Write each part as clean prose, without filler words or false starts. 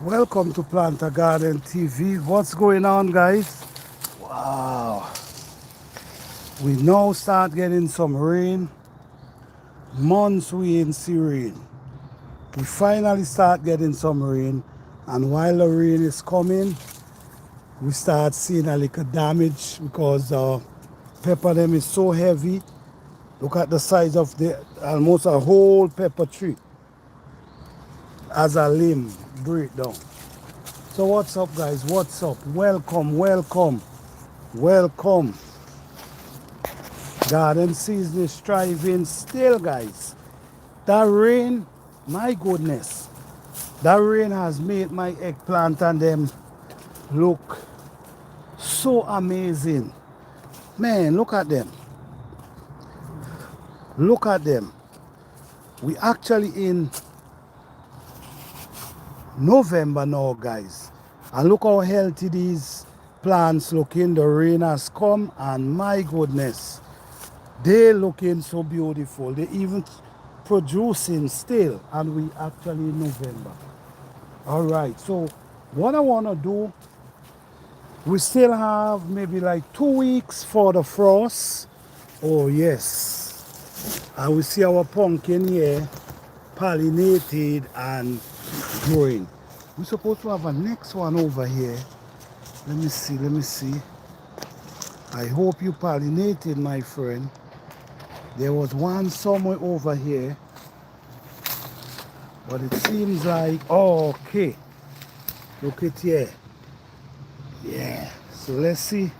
Welcome to Planter Garden TV. What's going on, guys? Wow. We now start getting some rain. Months we ain't see rain. We finally start getting some rain. And while the rain is coming, we start seeing a little damage because the pepper them is so heavy. Look at the size of the almost a whole pepper tree as a limb breakdown. So what's up, guys? What's up? Welcome, welcome, welcome. Garden season is thriving still, guys. That rain, my goodness, that rain has made my eggplant and them look so amazing. Man, look at them. Look at them. We actually in November now, guys. And look how healthy these plants looking. The rain has come and my goodness, they looking so beautiful. They even producing still, and we actually in November. All right, so what I want to do, we still have maybe like 2 weeks for the frost. Oh yes, and we see our pumpkin here pollinated and growing. We're supposed to have a next one over here. Let me see, let me see. I hope you pollinated, my friend. There was one somewhere over here, but it seems like, oh, okay, look it here. Yeah, so let's see.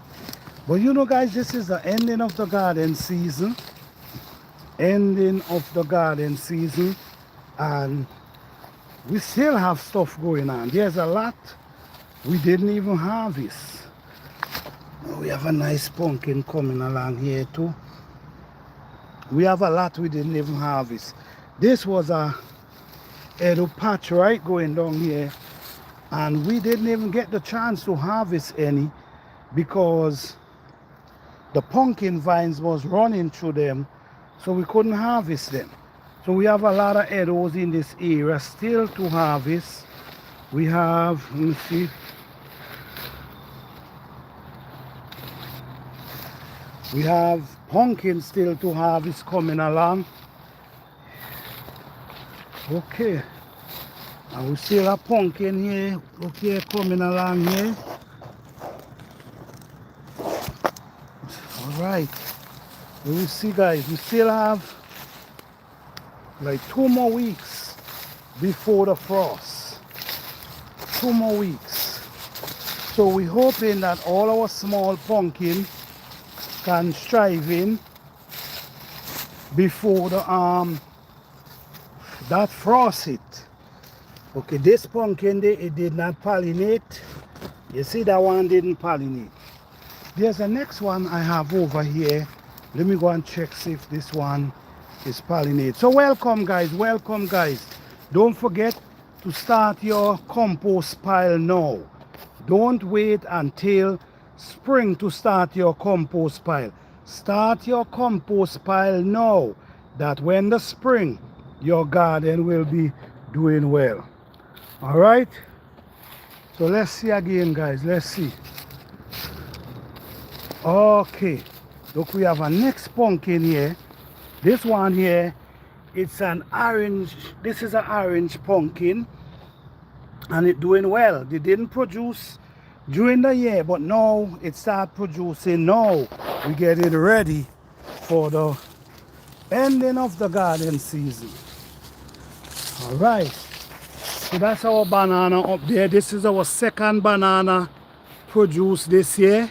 But you know, guys, this is the ending of the garden season. Ending of the garden season, and we still have stuff going on. There's a lot we didn't even harvest. We have a nice pumpkin coming along here too. We have a lot we didn't even harvest. This was a little patch right going down here, and we didn't even get the chance to harvest any because the pumpkin vines was running through them, so we couldn't harvest them. So we have a lot of arrows in this area still to harvest. We have, let me see, we have pumpkin still to harvest coming along. Okay, and we still have pumpkin here, okay, coming along here. All right, we see, guys, we still have like 2 more weeks before the frost. 2 more weeks. So we're hoping that all our small pumpkin can strive in before the that frost hit. Okay, this pumpkin it did not pollinate. You see that one didn't pollinate. There's the next one I have over here. Let me go and check see if this one is pollinated. So welcome, guys, welcome, guys. Don't forget to start your compost pile now. Don't wait until spring to start your compost pile. Start your compost pile now, that when the spring your garden will be doing well. All right, so let's see again, guys. Let's see. Okay, look, we have a next pumpkin here. This one here, it's an orange. This is an orange pumpkin, and it's doing well. They didn't produce during the year, but now it start producing. Now we get it ready for the ending of the garden season. All right, so that's our banana up there. This is our second banana produced this year.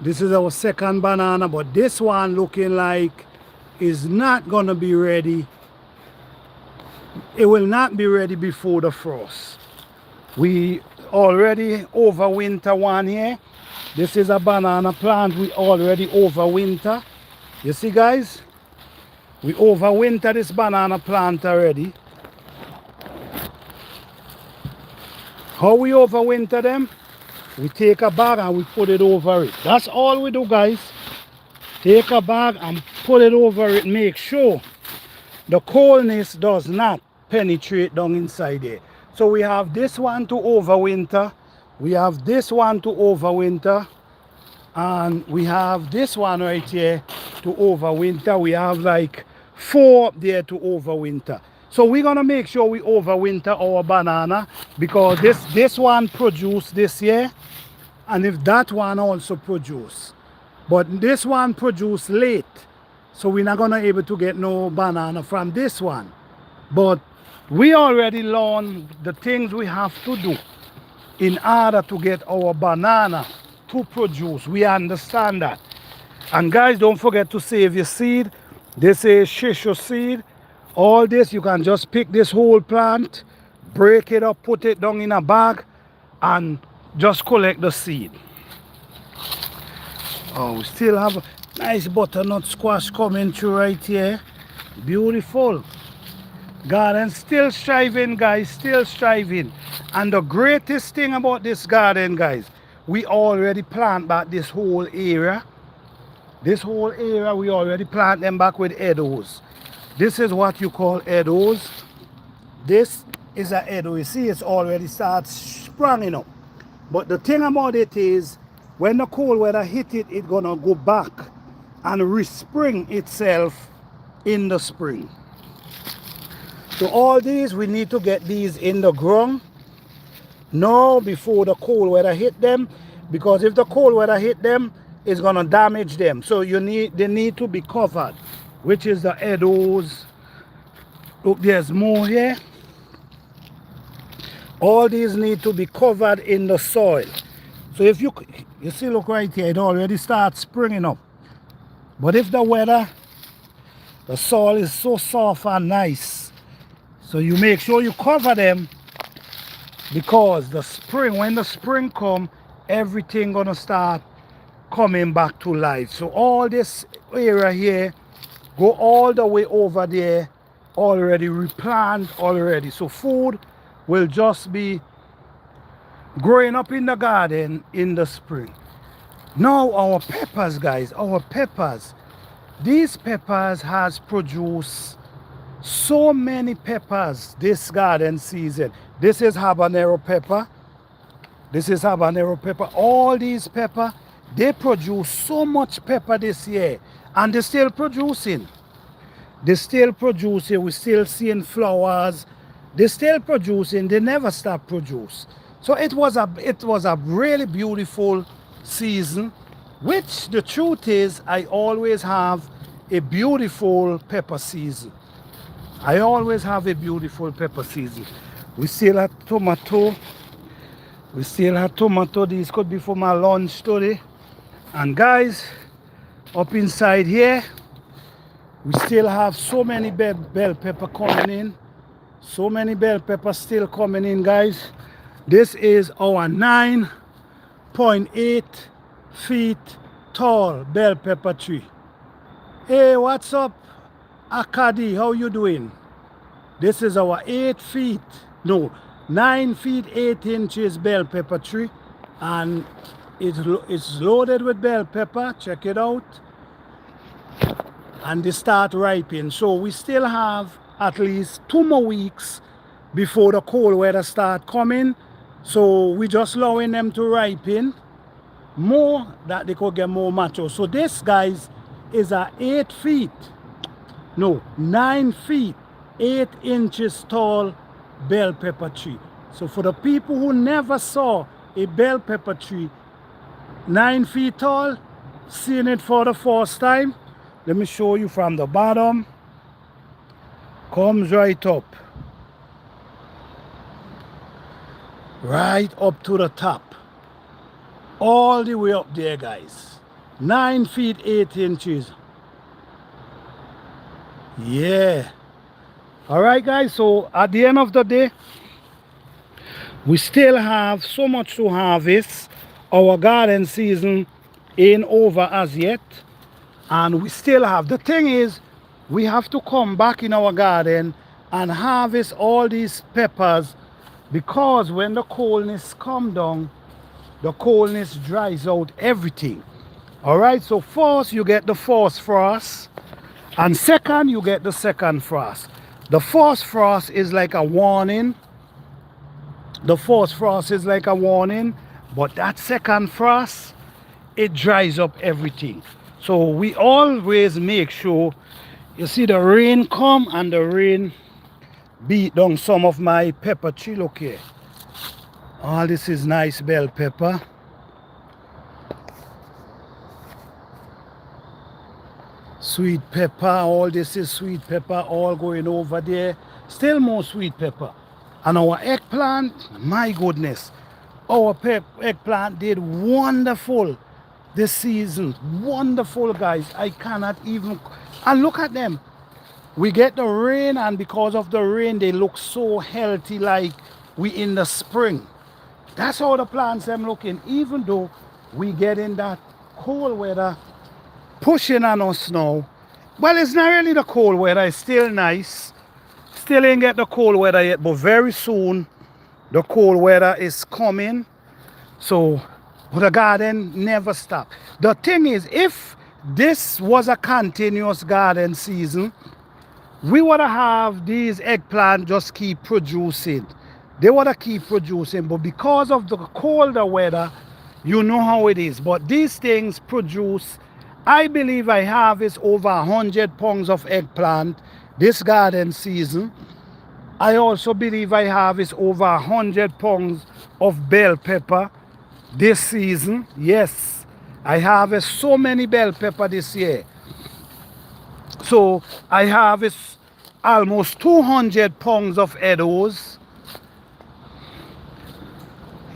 This is our second banana, but this one looking like is not gonna be ready. It will not be ready before the frost. We already overwinter one here. This is a banana plant we already overwinter. You see, guys, we overwinter this banana plant already. How we overwinter them? We take a bag and we put it over it. That's all we do, guys. Take a bag and put it over it. Make sure the coldness does not penetrate down inside there. So we have this one to overwinter, we have this one to overwinter, and we have this one right here to overwinter. We have like 4 up there to overwinter. So we're gonna make sure we overwinter our banana, because this one produced this year, and if that one also produce, but this one produced late, so we're not gonna able to get no banana from this one. But we already learned the things we have to do in order to get our banana to produce. We understand that. And guys, don't forget to save your seed. This is shisho seed. All this, you can just pick this whole plant, break it up, put it down in a bag, and just collect the seed. Oh, we still have a nice butternut squash coming through right here. Beautiful. Garden still striving, guys, still striving. And the greatest thing about this garden, guys, we already plant back this whole area. This whole area, we already plant them back with edos. This is what you call edos. This is a edo. You see, it's already starts sprouting up. But the thing about it is, when the cold weather hit it, it's gonna go back and respring itself in the spring. So all these, we need to get these in the ground now before the cold weather hit them, because if the cold weather hit them, it's gonna damage them. So they need to be covered, which is the edos. Look, there's more here. All these need to be covered in the soil. So if you see, look right here, it already starts springing up. But if the weather, the soil is so soft and nice, so you make sure you cover them, because the spring, when the spring come, everything gonna start coming back to life. So all this area here, go all the way over there, already replant already. So food will just be growing up in the garden in the spring. Now our peppers, guys, our peppers. These peppers has produced so many peppers this garden season. This is habanero pepper. This is habanero pepper. All these pepper, they produce so much pepper this year, and they're still producing. They're still producing. We're still seeing flowers. They're still producing. They never stop produce. So it was a really beautiful season, which the truth is, I always have a beautiful pepper season. I always have a beautiful pepper season. We still have tomato. We still have tomato. These could be for my lunch today. And guys, up inside here, we still have so many bell pepper coming in. So many bell peppers still coming in, guys. This is our 9.8 feet tall bell pepper tree. Hey, what's up, Akadi? How you doing? This is our 9 feet 8 inches bell pepper tree, and it's loaded with bell pepper. Check it out. And they start ripening. So we still have at least 2 more weeks before the cold weather start coming. So we just allowing them to ripen more, that they could get more mature. So this, guys, is a 9 feet 8 inches tall bell pepper tree. So for the people who never saw a bell pepper tree 9 feet tall, seeing it for the first time, let me show you from the bottom. Comes right up. Right up to the top. All the way up there, guys. 9 feet 8 inches. Yeah. All right, guys. So at the end of the day, we still have so much to harvest. Our garden season ain't over as yet. And we still have, the thing is, we have to come back in our garden and harvest all these peppers, because when the coldness come down, the coldness dries out everything. All right, so first you get the first frost, and second you get the second frost. The first frost is like a warning. The first frost is like a warning, but that second frost, it dries up everything. So we always make sure, you see the rain come and the rain beat down some of my pepper tree. Look here. All this is nice bell pepper. Sweet pepper, all this is sweet pepper, all going over there. Still more sweet pepper. And our eggplant, my goodness, our eggplant did wonderful this season. Wonderful, guys. I cannot even, and look at them. We get the rain, and because of the rain, they look so healthy, like we in the spring. That's how the plants them looking, even though we get in that cold weather pushing on us now. Well, it's not really the cold weather, it's still nice. Still ain't get the cold weather yet, but very soon the cold weather is coming. So, but the garden never stop. The thing is, if this was a continuous garden season, we would have these eggplant just keep producing. They would keep producing, but because of the colder weather, you know how it is. But these things produce, I believe I harvest over 100 pounds of eggplant this garden season. I also believe I harvest over 100 pounds of bell pepper this season. Yes, I harvest so many bell pepper this year. So I harvest almost 200 pounds of edibles.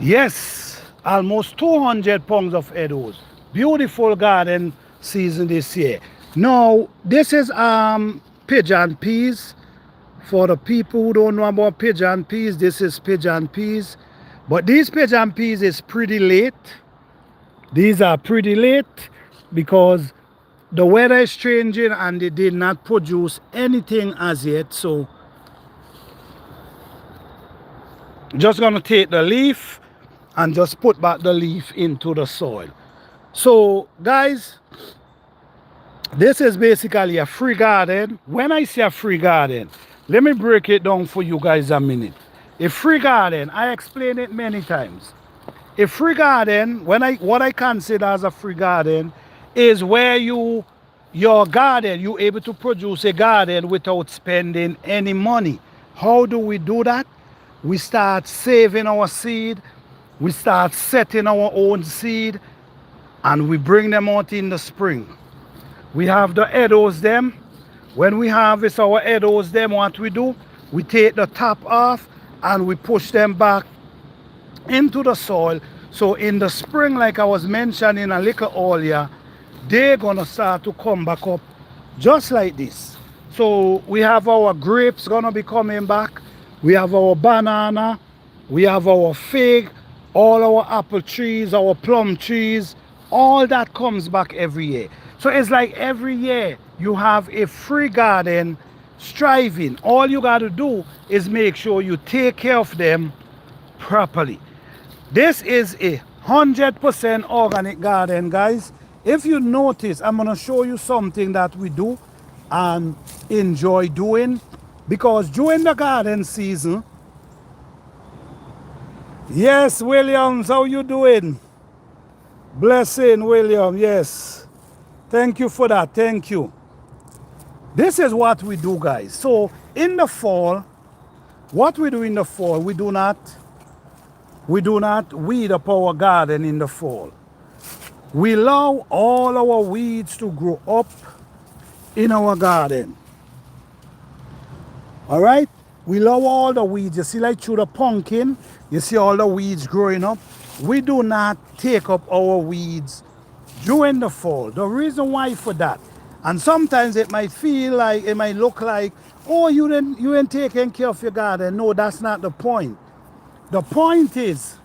Yes, almost 200 pounds of edibles. Beautiful garden season this year. Now, this is pigeon peas. For the people who don't know about pigeon peas, this is pigeon peas. But these pigeon peas is pretty late. These are pretty late because the weather is changing and they did not produce anything as yet. So just gonna take the leaf and just put back the leaf into the soil. So guys, this is basically a free garden. When I say a free garden, let me break it down for you guys a minute. A free garden, I explain it many times. A free garden, what I consider as a free garden is where your garden, you're able to produce a garden without spending any money. How do we do that? We start saving our seed, we start setting our own seed, and we bring them out in the spring. We have the edibles them. When we harvest our edibles them, what we do, we take the top off and we push them back into the soil. So in the spring, like I was mentioning a little earlier, they're gonna start to come back up just like this. So we have our grapes gonna be coming back, we have our banana, we have our fig, all our apple trees, our plum trees, all that comes back every year. So it's like every year you have a free garden striving. All you got to do is make sure you take care of them properly. This is a 100% organic garden, guys. If you notice, I'm going to show you something that we do and enjoy doing, because during the garden season, yes, Williams, how you doing? Blessing, William, yes. Thank you for that, thank you. This is what we do, guys. So in the fall, what we do in the fall, we do not weed up our garden in the fall. We allow all our weeds to grow up in our garden. All right? We allow all the weeds. You see, like through the pumpkin, you see all the weeds growing up. We do not take up our weeds during the fall. The reason why for that, and sometimes it might feel like, it might look like, oh, you ain't taking care of your garden. No, that's not the point. The point is,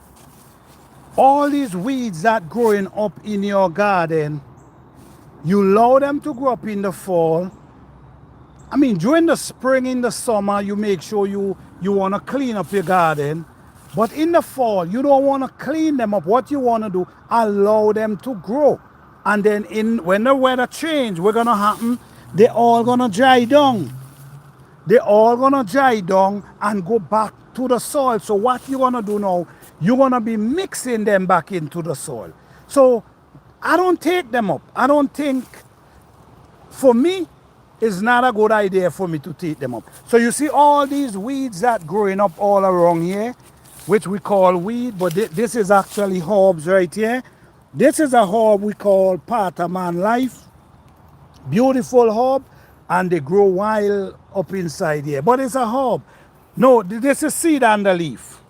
all these weeds that growing up in your garden, you allow them to grow up in the fall. I mean, during the spring, in the summer, you make sure you want to clean up your garden. But in the fall, you don't want to clean them up. What you want to do, allow them to grow. And then when the weather change, what's going to happen? They're all going to dry down. They're all going to dry down and go back to the soil. So what you're gonna do now, you're gonna be mixing them back into the soil. So I don't take them up. I don't think, for me, it's not a good idea for me to take them up. So you see all these weeds that growing up all around here, which we call weed, but this is actually herbs right here. This is a herb we call part of man life. Beautiful herb, and they grow wild up inside here. But it's a herb. No, this is seed and the leaf.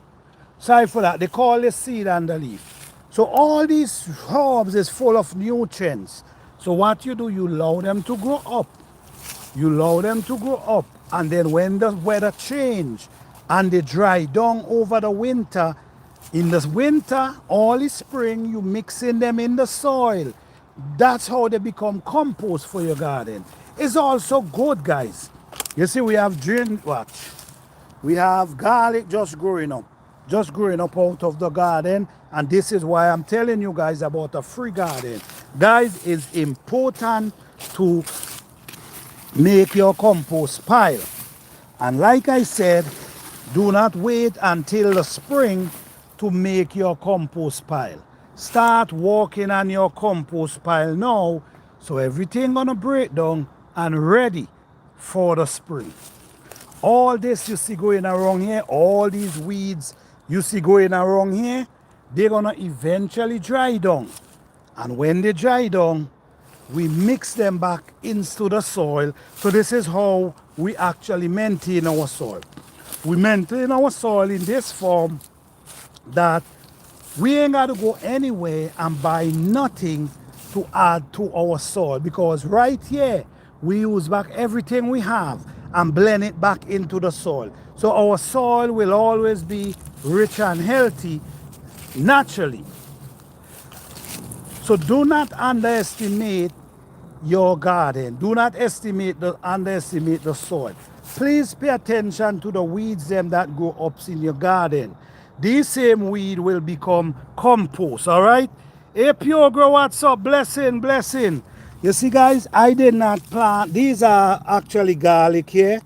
Sorry for that. They call this seed and the leaf. So all these herbs is full of nutrients. So what you do, you allow them to grow up. You allow them to grow up. And then when the weather change and they dry down over the winter, in the winter, all the spring, you mixing them in the soil. That's how they become compost for your garden. It's also good, guys. You see, we have watch. We have garlic just growing up out of the garden. And this is why I'm telling you guys about a free garden. Guys, it's important to make your compost pile. And like I said, do not wait until the spring to make your compost pile. Start working on your compost pile now, so everything gonna break down and ready for the spring. All this you see going around here, all these weeds you see going around here, they're gonna eventually dry down. And when they dry down, we mix them back into the soil. So this is how we actually maintain our soil. We maintain our soil in this form that we ain't got to go anywhere and buy nothing to add to our soil, because right here we use back everything we have and blend it back into the soil. So our soil will always be rich and healthy naturally. So do not underestimate your garden. Do not underestimate the soil. Please pay attention to the weeds them that grow up in your garden. These same weed will become compost, all right? Hey, Pure Grow, what's up? Blessing, blessing. You see, guys, I did not plant. These are actually garlic here,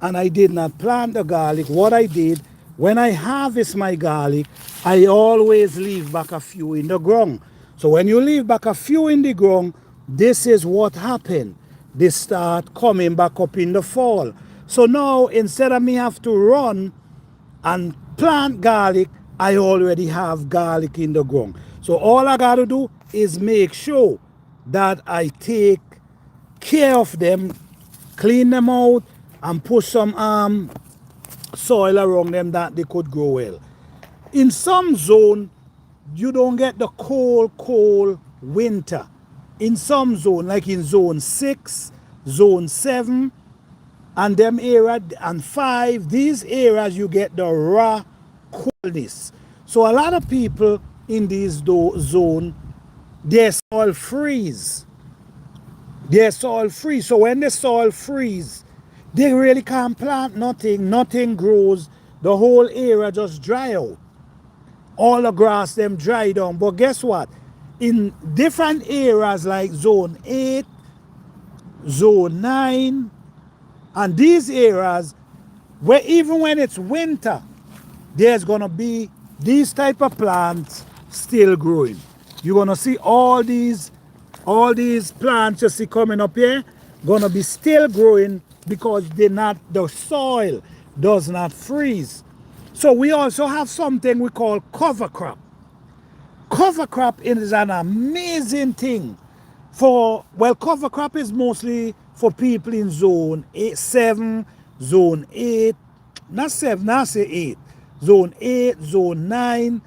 and I did not plant the garlic. What I did, when I harvest my garlic, I always leave back a few in the ground. So when you leave back a few in the ground, this is what happened. They start coming back up in the fall. So now, instead of me have to run and plant garlic, I already have garlic in the ground. So all I got to do is make sure that I take care of them, clean them out, and put some soil around them that they could grow well. In some zone, you don't get the cold winter. In some zone, like in zone 6, zone 7, and them area, and 5, these areas you get the raw coldness. So a lot of people in these zone, their soil freeze. Their soil freeze. So when the soil freeze, they really can't plant nothing. Nothing grows. The whole area just dry out. All the grass them dry down. But guess what? In different areas like zone 8, zone 9, and these areas, where even when it's winter, there's gonna be these type of plants still growing. You're gonna see all these plants you see coming up here gonna be still growing, because the soil does not freeze. So we also have something we call cover crop. Cover crop is an amazing thing cover crop is mostly for people in zone 8, 7, zone 8, not 7, not say 8, zone 8, zone 9,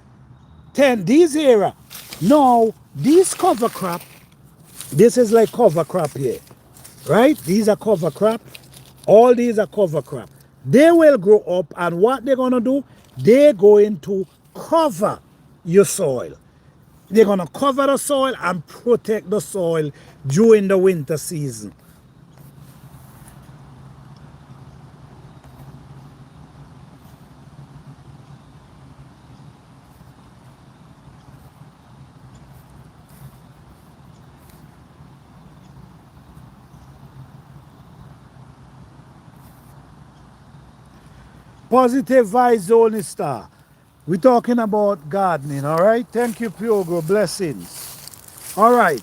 10, these areas. Now, these cover crop, this is like cover crop here, right? These are cover crop. All these are cover crop. They will grow up, and what they're going to do, they're going to cover your soil. They're going to cover the soil and protect the soil during the winter season. Positive vibes zone star. We're talking about gardening, all right? Thank you, Pyogo. Blessings. All right.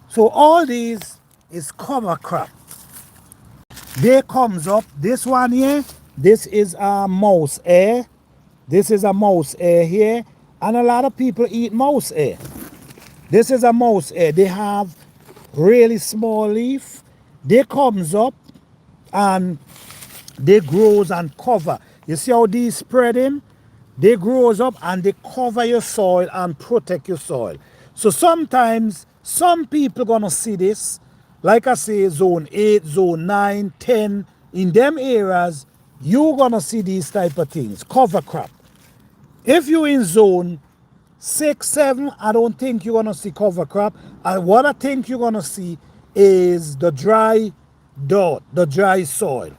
So all these is cover crop. They comes up. This one here, this is a mouse hair. This is a mouse hair here. And a lot of people eat mouse hair. This is a mouse hair. They have really small leaf. They comes up and they grows and cover. You see how these spreading? They grows up and they cover your soil and protect your soil. So sometimes some people gonna see this, like I say, zone 8, zone 9, 10, in them areas, you gonna see these type of things, cover crop. If you in zone 6, 7, I don't think you're gonna see cover crop. And what I think you're gonna see is the dry dirt, the dry soil.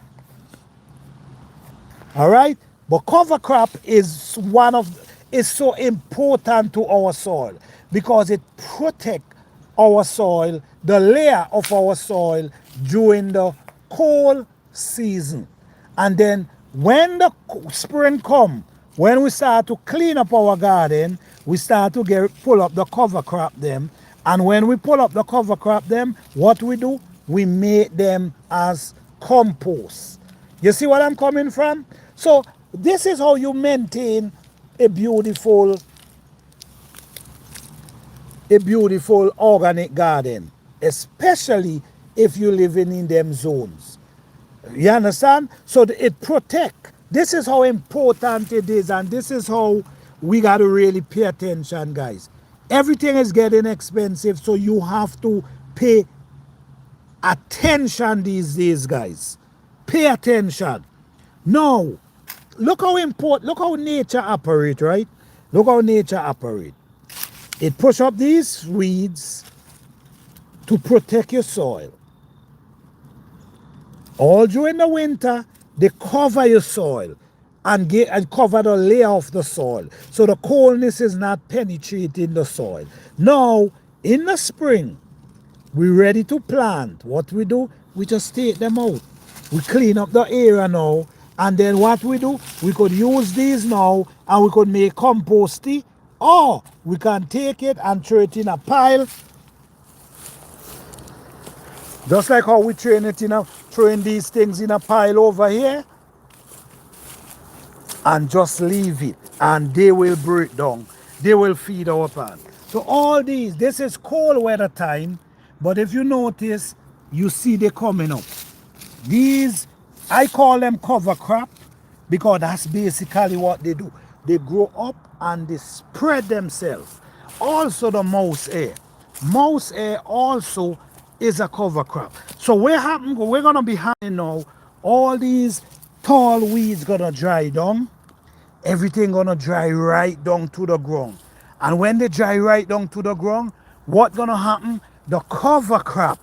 All right, but cover crop is so important to our soil because it protect our soil, the layer of our soil during the cold season. And then when the spring come, when we start to clean up our garden, we start to pull up the cover crop them. And when we pull up the cover crop them, what we do? We make them as compost. You see what I'm coming from? So this is how you maintain a beautiful organic garden, especially if you're living in them zones. You understand? So it protect. This is how important it is, and this is how we got to really pay attention, guys. Everything is getting expensive, so you have to pay attention these days, guys. Pay attention. Now, look how nature operates, right? Look how nature operates. It push up these weeds to protect your soil. All during the winter, they cover your soil and cover the layer of the soil. So the coldness is not penetrating the soil. Now, in the spring, we're ready to plant. What we do, we just take them out. We clean up the area now. And then what we do, we could use these now and we could make composting, or we can take it and throw it in a pile. Just like how we throwing these things in a pile over here, and just leave it and they will break down. They will feed our plant. So all these, this is cold weather time, but if you notice, you see they coming up. These, I call them cover crop because that's basically what they do. They grow up and they spread themselves. Also the mouse hair. Mouse hair also is a cover crop. So we're gonna be having now all these tall weeds gonna dry down. Everything gonna dry right down to the ground. And when they dry right down to the ground, what gonna happen? The cover crop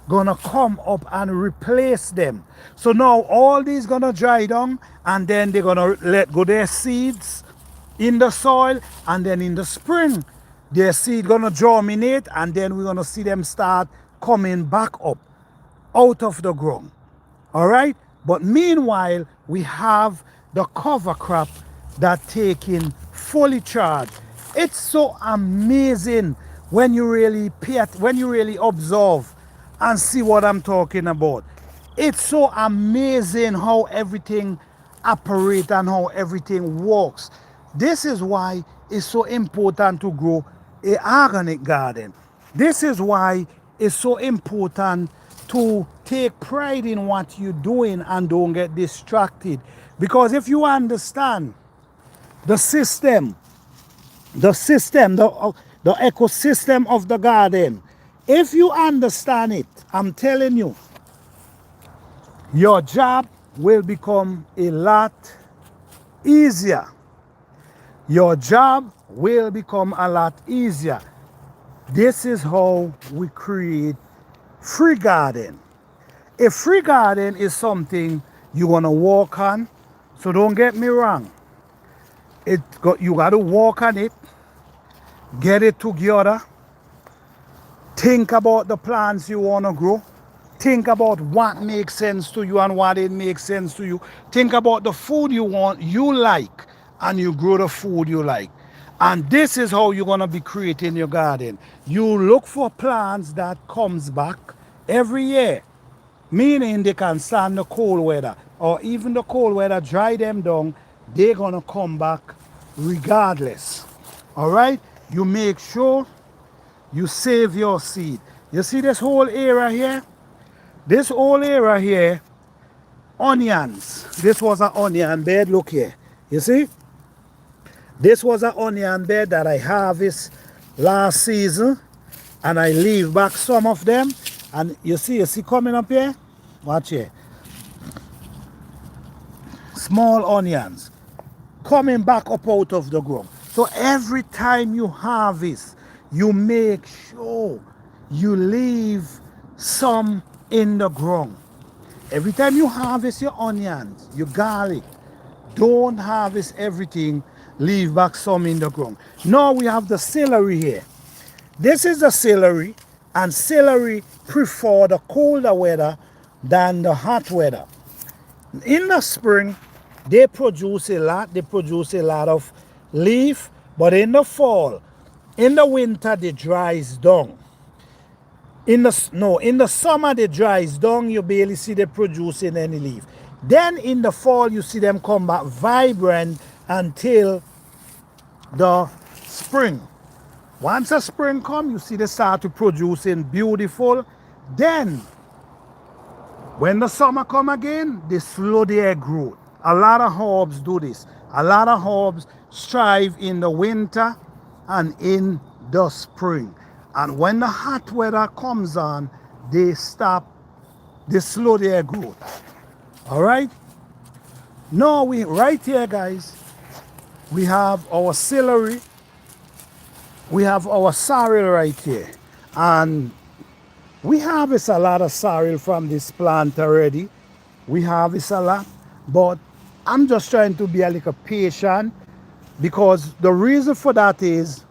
gonna come up and replace them. So now all these gonna dry down, and then they're gonna let go their seeds in the soil, and then in the spring their seed gonna germinate, and then we're gonna see them start coming back up out of the ground. All right, but meanwhile we have the cover crop that taking fully charged. It's so amazing when you really observe and see what I'm talking about. It's so amazing how everything operates and how everything works. This is why it's so important to grow an organic garden. This is why it's so important to take pride in what you're doing and don't get distracted. Because if you understand the ecosystem of the garden, if you understand it, I'm telling you, your job will become a lot easier. Your job will become a lot easier. This is how we create free garden. A free garden is something you're gonna walk on. So don't get me wrong. You gotta walk on it, get it together, think about the plants you wanna grow, Think about what makes sense to you and what it makes sense to you. Think about the food you want, you like, and you grow the food you like. And this is how you're going to be creating your garden. You look for plants that comes back every year, meaning they can stand the cold weather, or even the cold weather dry them down, they're going to come back regardless. All right? You make sure you save your seed. You see this whole area here? This whole area here, onions. This was an onion bed. Look here. You see? This was an onion bed that I harvest last season. And I leave back some of them. And you see coming up here? Watch here. Small onions coming back up out of the ground. So every time you harvest, you make sure you leave some in the ground. Every time you harvest your onions, your garlic, don't harvest everything, leave back some in the ground. Now we have the celery here. This is the celery, and celery prefer the colder weather than the hot weather. In the spring, they produce a lot. They produce a lot of leaf, but in the fall, in the winter, they dries down. In the summer, they dries down. You barely see them producing any leaf. Then in the fall, you see them come back vibrant until the spring. Once the spring comes, you see they start to producing beautiful. Then, when the summer come again, they slow their growth. A lot of herbs do this. A lot of herbs strive in the winter and in the spring. And when the hot weather comes on, they slow their growth. All right? Now, right here, guys, we have our celery. We have our sorrel right here. And we harvest a lot of sorrel from this plant already. We harvest a lot. But I'm just trying to be a little patient, because the reason for that is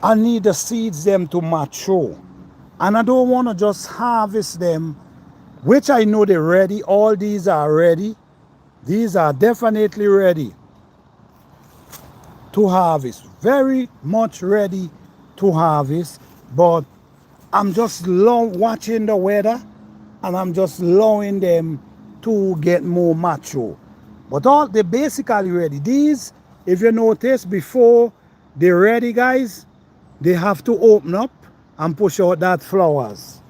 I need the seeds them to mature. And I don't want to just harvest them, which I know they're ready. All these are ready. These are definitely ready to harvest. Very much ready to harvest. But I'm just watching the weather, and I'm just allowing them to get more mature. But they're basically ready. These, if you notice, before they're ready, guys, they have to open up and push out that flowers.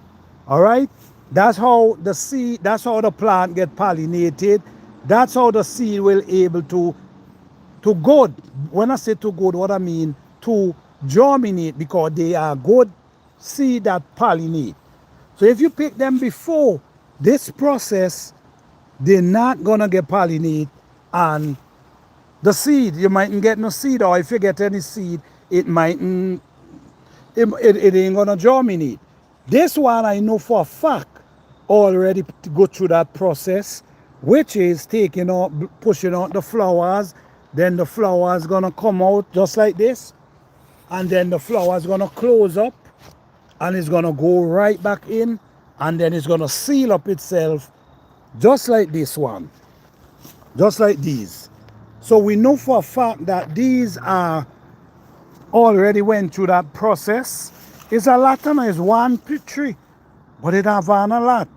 All right? That's how the seed, that's how the plant get pollinated. That's how the seed will able to good. When I say to good, what I mean to germinate, because they are good seed that pollinate. So if you pick them before this process, they're not gonna get pollinate, and the seed, you mightn't get no seed, or if you get any seed, it mightn't, it ain't gonna germinate. This one I know for a fact already to go through that process, which is taking out, pushing out the flowers. Then the flowers gonna come out just like this, and then the flowers gonna close up, and it's gonna go right back in, and then it's gonna seal up itself, just like this one, just like these. So we know for a fact that these are already went through that process. It's a lot, and it's one tree, but it have on a lot.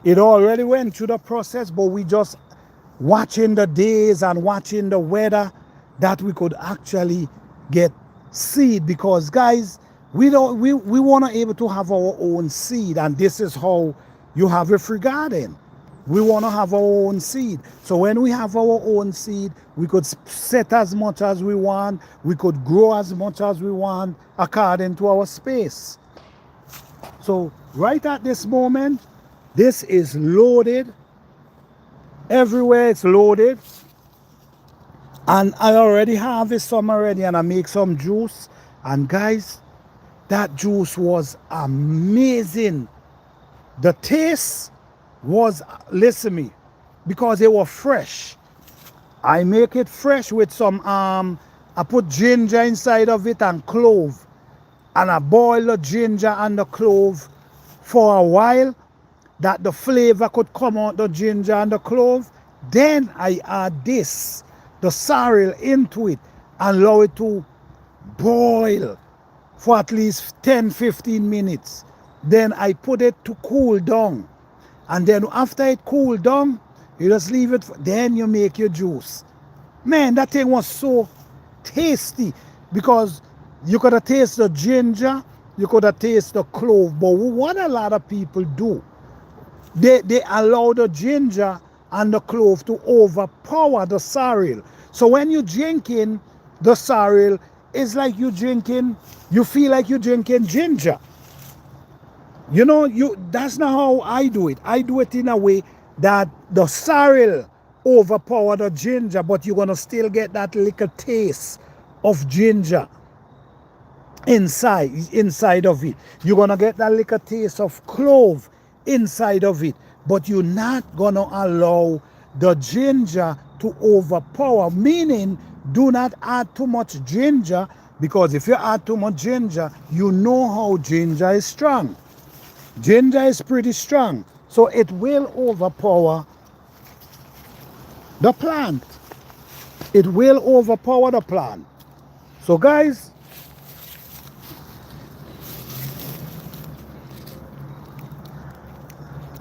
It already went through the process, but we just watching the days and watching the weather that we could actually get seed. Because guys, we want to able to have our own seed, and this is how you have a free garden. We want to have our own seed. So when we have our own seed, we could set as much as we want. We could grow as much as we want according to our space. So right at this moment, this is loaded. Everywhere it's loaded. And I already harvest some already, and I make some juice. And guys, that juice was amazing. The taste was, listen me, because they were fresh. I make it fresh with some, I put ginger inside of it and clove. And I boil the ginger and the clove for a while, that the flavor could come out the ginger and the clove. Then I add this, the sorrel, into it and allow it to boil for at least 10-15 minutes. Then I put it to cool down. And then after it cool down, you just leave it, then you make your juice. Man, that thing was so tasty because you could have tasted the ginger, you could have tasted the clove. But what a lot of people do, they allow the ginger and the clove to overpower the sorrel. So when you're drinking the sorrel, it's like you feel like you're drinking ginger. You know, that's not how I do it. I do it in a way that the sorrel overpower the ginger, but you're going to still get that little taste of ginger inside of it. You're going to get that little taste of clove inside of it, but you're not going to allow the ginger to overpower, meaning do not add too much ginger, because if you add too much ginger, you know how ginger is strong. Ginger is pretty strong, so it will overpower the plant. It will overpower the plant. So guys,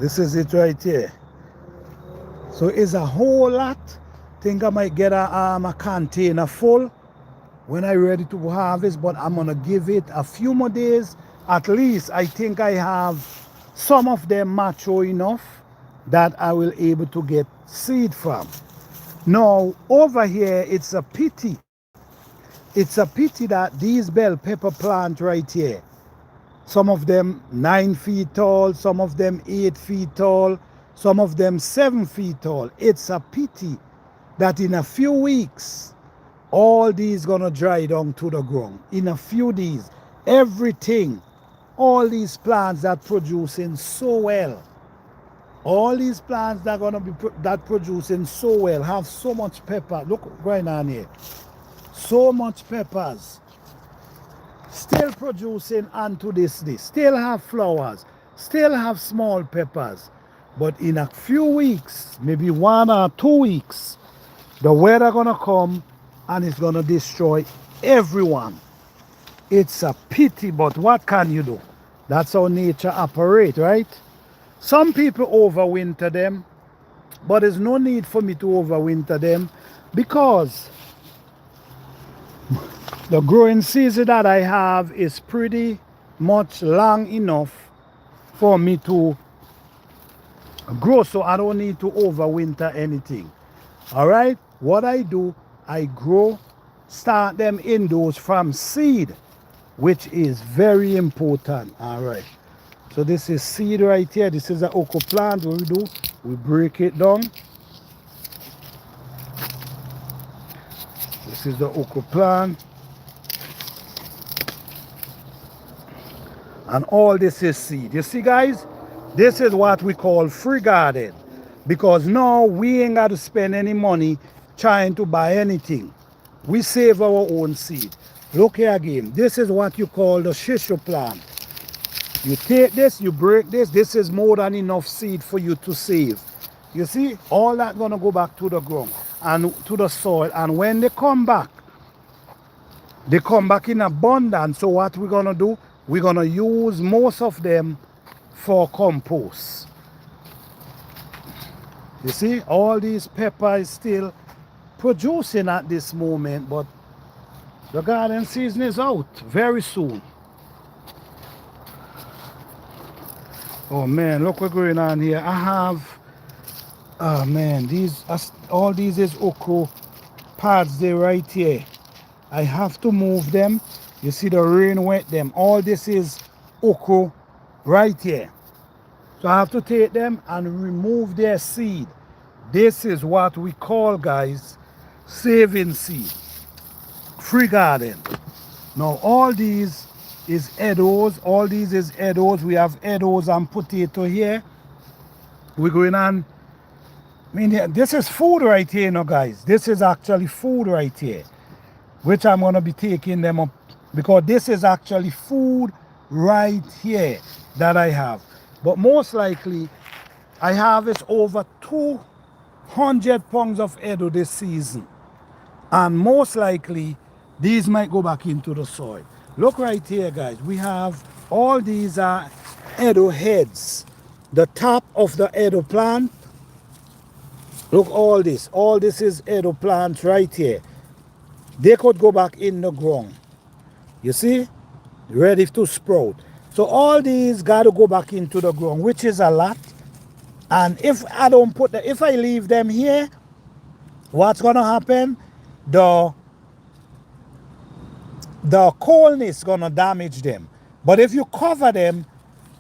this is it right here. So it's a whole lot. Think I might get a container full when I'm ready to harvest, but I'm gonna give it a few more days. At least I think I have some of them mature enough that I will able to get seed from. Now over here, it's a pity. It's a pity that these bell pepper plant right here, some of them 9 feet tall, some of them 8 feet tall, some of them 7 feet tall. It's a pity that in a few weeks, all these gonna dry down to the ground. In a few days, everything, all these plants that producing so well, all these plants that are gonna be producing so well, have so much pepper. Look going on here, so much peppers, still producing onto this, still have flowers, still have small peppers. But in a few weeks, maybe 1 or 2 weeks, the weather gonna come and it's gonna destroy everyone. It's a pity, but what can you do? That's how nature operates, right? Some people overwinter them, but there's no need for me to overwinter them, because the growing season that I have is pretty much long enough for me to grow, so I don't need to overwinter anything. All right, what I do, I grow, start them indoors from seed, which is very important. All right, so this is seed right here. This is an okra plant. What we do, we break it down. This is the okra plant, and all this is seed. You see guys, this is what we call free garden, because now we ain't got to spend any money trying to buy anything. We save our own seed. Look here again, this is what you call the shishu plant. You take this, you break this, this is more than enough seed for you to save. You see, all that gonna go back to the ground and to the soil, and when they come back in abundance. So what we're gonna do, we're gonna use most of them for compost. You see, all these pepper is still producing at this moment, but the garden season is out very soon. Oh man, look what's going on here. I have, oh man, all these is okra pads there right here. I have to move them. You see the rain wet them. All this is okra right here. So I have to take them and remove their seed. This is what we call, guys, saving seed. Free garden. Now all these is edos. All these is edos. We have edos and potato here. We're going on. I mean, this is food right here, you know, guys. This is actually food right here, which I'm going to be taking them up, because this is actually food right here that I have. But most likely, I harvest over 200 pounds of Edo this season. And most likely, these might go back into the soil. Look right here, guys. We have all these are Edo heads. The top of the Edo plant. Look, all this. All this is Edo plants right here. They could go back in the ground. You see? Ready to sprout. So all these got to go back into the ground, which is a lot. And if I don't put the, if I leave them here, what's gonna happen? The coldness gonna damage them. But if you cover them,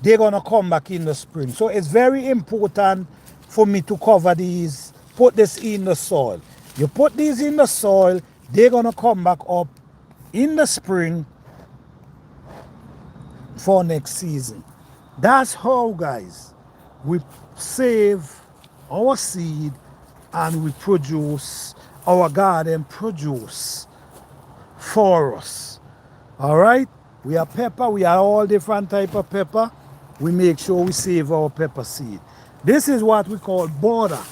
they're gonna come back in the spring. So it's very important for me to cover these, put this in the soil. You put these in the soil, they're gonna come back up in the spring for next season. That's how, guys, we save our seed and we produce, our garden produce for us. All right? We have pepper, we have all different type of pepper. We make sure we save our pepper seed. This is what we call burdock.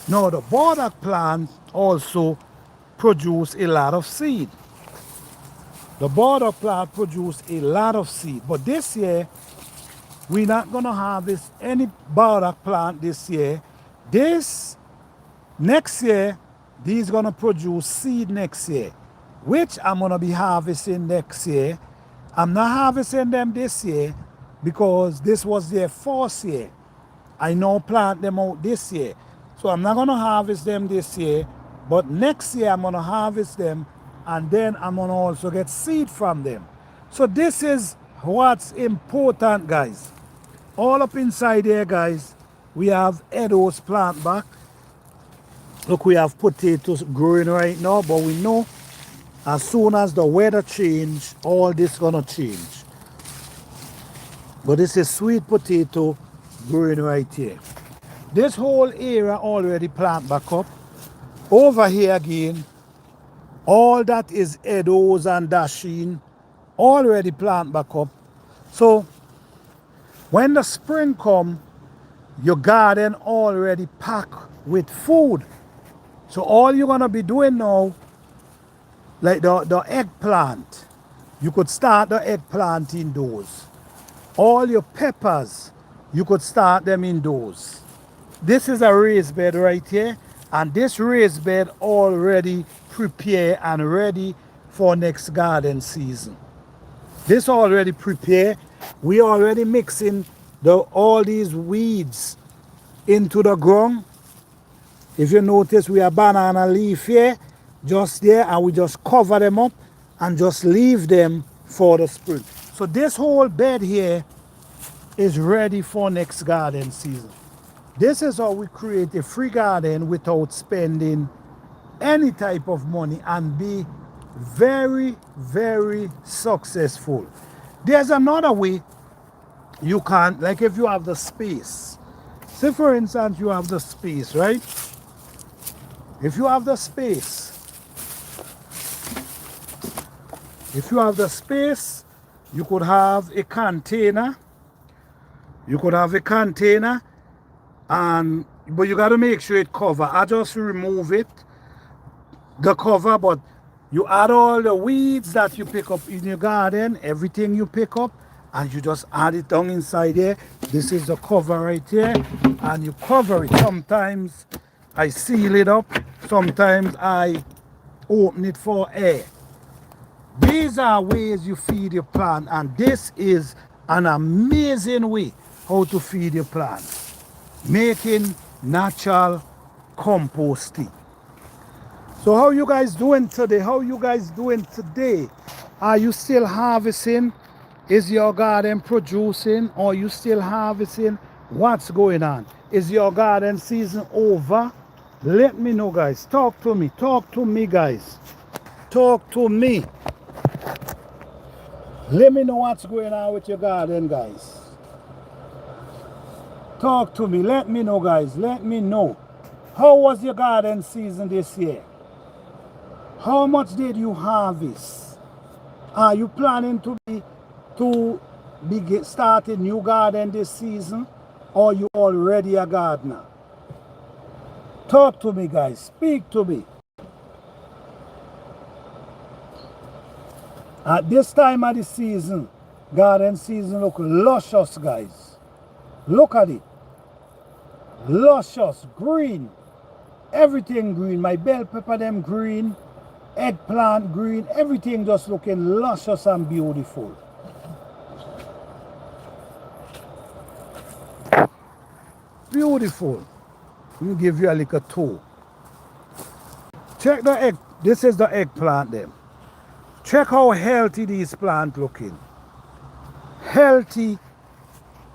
Now the burdock plant also produce a lot of seed. The burdock plant produce a lot of seed. But this year, we're not going to harvest any burdock plant this year. Next year, these going to produce seed next year, which I'm going to be harvesting next year. I'm not harvesting them this year because this was their first year. I now plant them out this year. So I'm not going to harvest them this year, but next year I'm going to harvest them, and then I'm going to also get seed from them. So this is what's important, guys. All up inside here, guys, we have Edo's plant back. Look, we have potatoes growing right now, but we know as soon as the weather change, all this gonna change. But this is sweet potato growing right here. This whole area already plant back up. Over here again, all that is Edo's and Dashin already plant back up. So when the spring come, your garden already packed with food. So all you're gonna be doing now, like the eggplant, you could start the eggplant indoors. All your peppers, you could start them indoors. This is a raised bed right here, and this raised bed already prepared and ready for next garden season. This already prepared. We already mixing all these weeds into the ground. If you notice, we have banana leaf here, just there, and we just cover them up and just leave them for the spring. So this whole bed here is ready for next garden season. This is how we create a free garden without spending any type of money and be very, very successful. There's another way you can, like if you have the space. Say for instance, you have the space, right? If you have the space, you could have a container. You could have a container, but you got to make sure it cover. I just remove it, the cover, but you add all the weeds that you pick up in your garden, everything you pick up, and you just add it down inside there. This is the cover right here, and you cover it. Sometimes I seal it up, sometimes I open it for air. These are ways you feed your plant, and this is an amazing way how to feed your plant. Making natural composting. So how you guys doing today? Are you still harvesting? Is your garden producing? Or are you still harvesting? What's going on? Is your garden season over? Let me know, guys. Talk to me, guys. Talk to me. Let me know what's going on with your garden, guys. Talk to me. Let me know, guys. Let me know. How was your garden season this year? How much did you harvest? Are you planning to start a new garden this season, or you already a gardener? Talk to me, guys. Speak to me. At this time of the season, garden season look luscious, guys. Look at it. Luscious, green. Everything green. My bell pepper them green. Eggplant green. Everything just looking luscious and beautiful. Beautiful. Let me give you a little tour. Check the egg. This is the eggplant them. Check how healthy these plants looking. Healthy,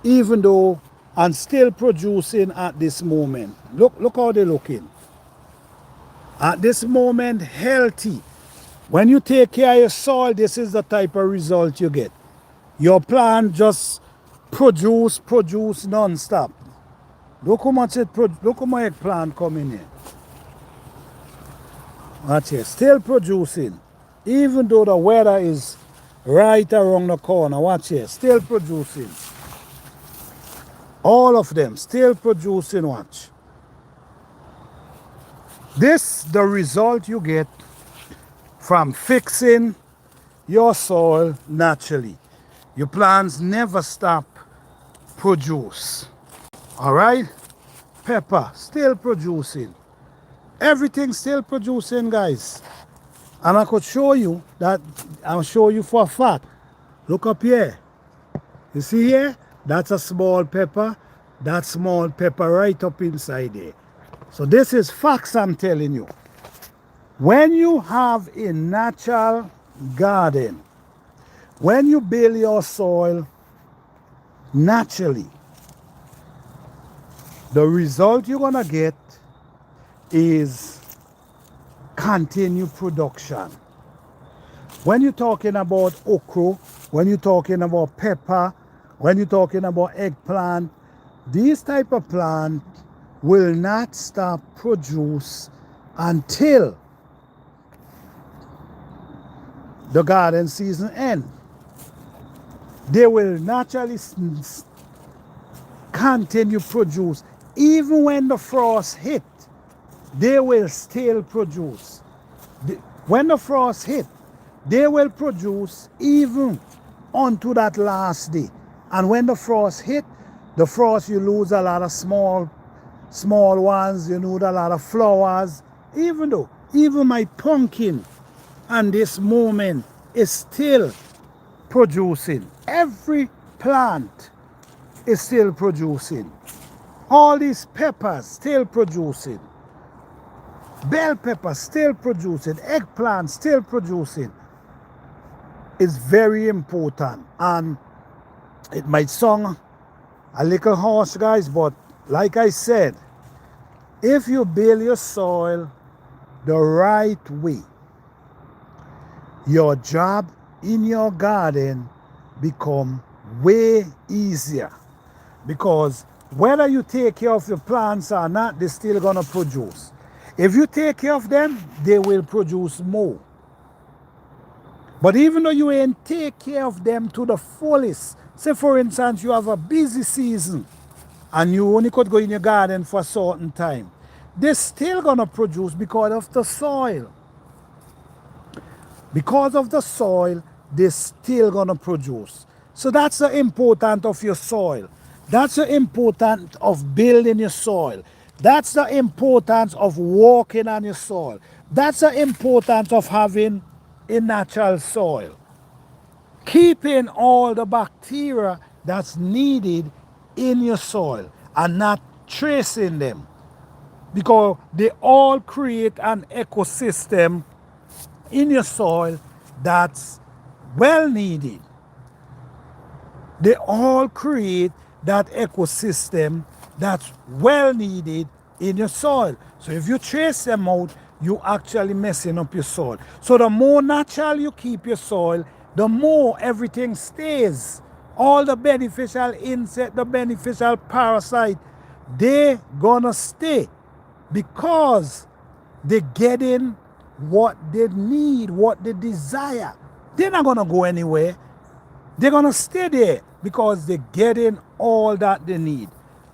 even though, and still producing at this moment. Look how they're looking. At this moment, healthy. When you take care of your soil, this is the type of result you get. Your plant just produce non-stop. Look how much look how much eggplant coming here. Watch here, still producing. Even though the weather is right around the corner, watch here, still producing. All of them still producing, watch. This the result you get from fixing your soil naturally. Your plants never stop produce. All right? Pepper still producing. Everything still producing, guys. And I could show you that, I'll show you for a fact. Look up here. You see here? That's a small pepper. That small pepper right up inside there. So this is facts I'm telling you. When you have a natural garden, when you build your soil naturally, the result you're gonna get is continued production. When you're talking about okra, when you're talking about pepper, when you're talking about eggplant, these type of plant will not stop produce until the garden season ends. They will naturally continue produce. Even when the frost hit, they will still produce. When the frost hit, they will produce even onto that last day. And when the frost hit, the frost, you lose a lot of small ones, you lose a lot of flowers. Even my pumpkin and this moment is still producing. Every plant is still producing. All these peppers still producing. Bell pepper still producing. Eggplant still producing. It's very important. And it might sound a little harsh, guys, but like I said, if you build your soil the right way, your job in your garden become way easier. Because whether you take care of your plants or not, they're still gonna produce. If you take care of them, they will produce more. But even though you ain't take care of them to the fullest, say for instance, you have a busy season and you only could go in your garden for a certain time, they're still gonna produce because of the soil. Because of the soil, they're still gonna produce. So that's the importance of your soil. That's the importance of building your soil. That's the importance of walking on your soil. That's the importance of having a natural soil. Keeping all the bacteria that's needed in your soil and not tracing them. Because they all create an ecosystem in your soil that's well needed. They all create that ecosystem that's well needed in your soil. So if you trace them out, you actually messing up your soil. So the more natural you keep your soil, the more everything stays. All the beneficial insect, the beneficial parasite, they gonna stay because they're getting what they need, what they desire. They're not gonna go anywhere. They're gonna stay there. because they're getting all that they need.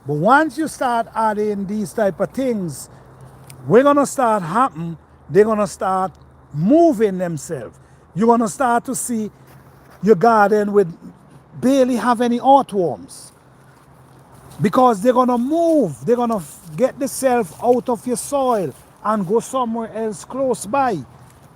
But once you start adding these type of things, we're gonna start happen, they're gonna start moving themselves. You're gonna start to see your garden with barely have any earthworms, because they're gonna move, they're gonna get themselves out of your soil and go somewhere else close by,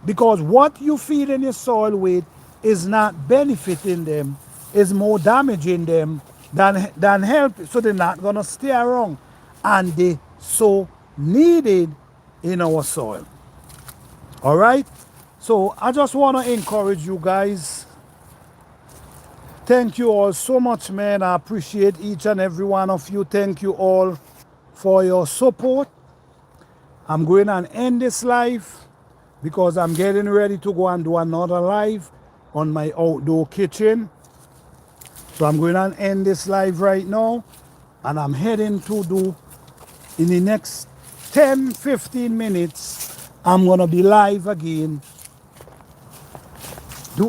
because what you feed in your soil with is not benefiting them, is more damaging them than help. So they're not gonna stay around, and they so needed in our soil. All right, so I just want to encourage you guys. Thank you all so much, man. I appreciate each and every one of you. Thank you all for your support. I'm going to end this live because I'm getting ready to go and do another live on my outdoor kitchen. So I'm going to end this live right now, and I'm heading to do, in the next 10-15 minutes, I'm going to be live again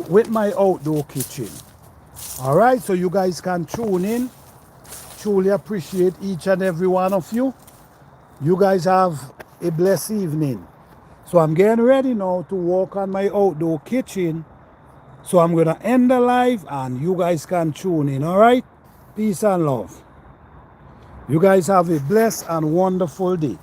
with my outdoor kitchen. All right, so you guys can tune in. Truly appreciate each and every one of you. You guys have a blessed evening. So I'm getting ready now to walk on my outdoor kitchen. So I'm going to end the live and you guys can tune in. All right, peace and love. You guys have a blessed and wonderful day.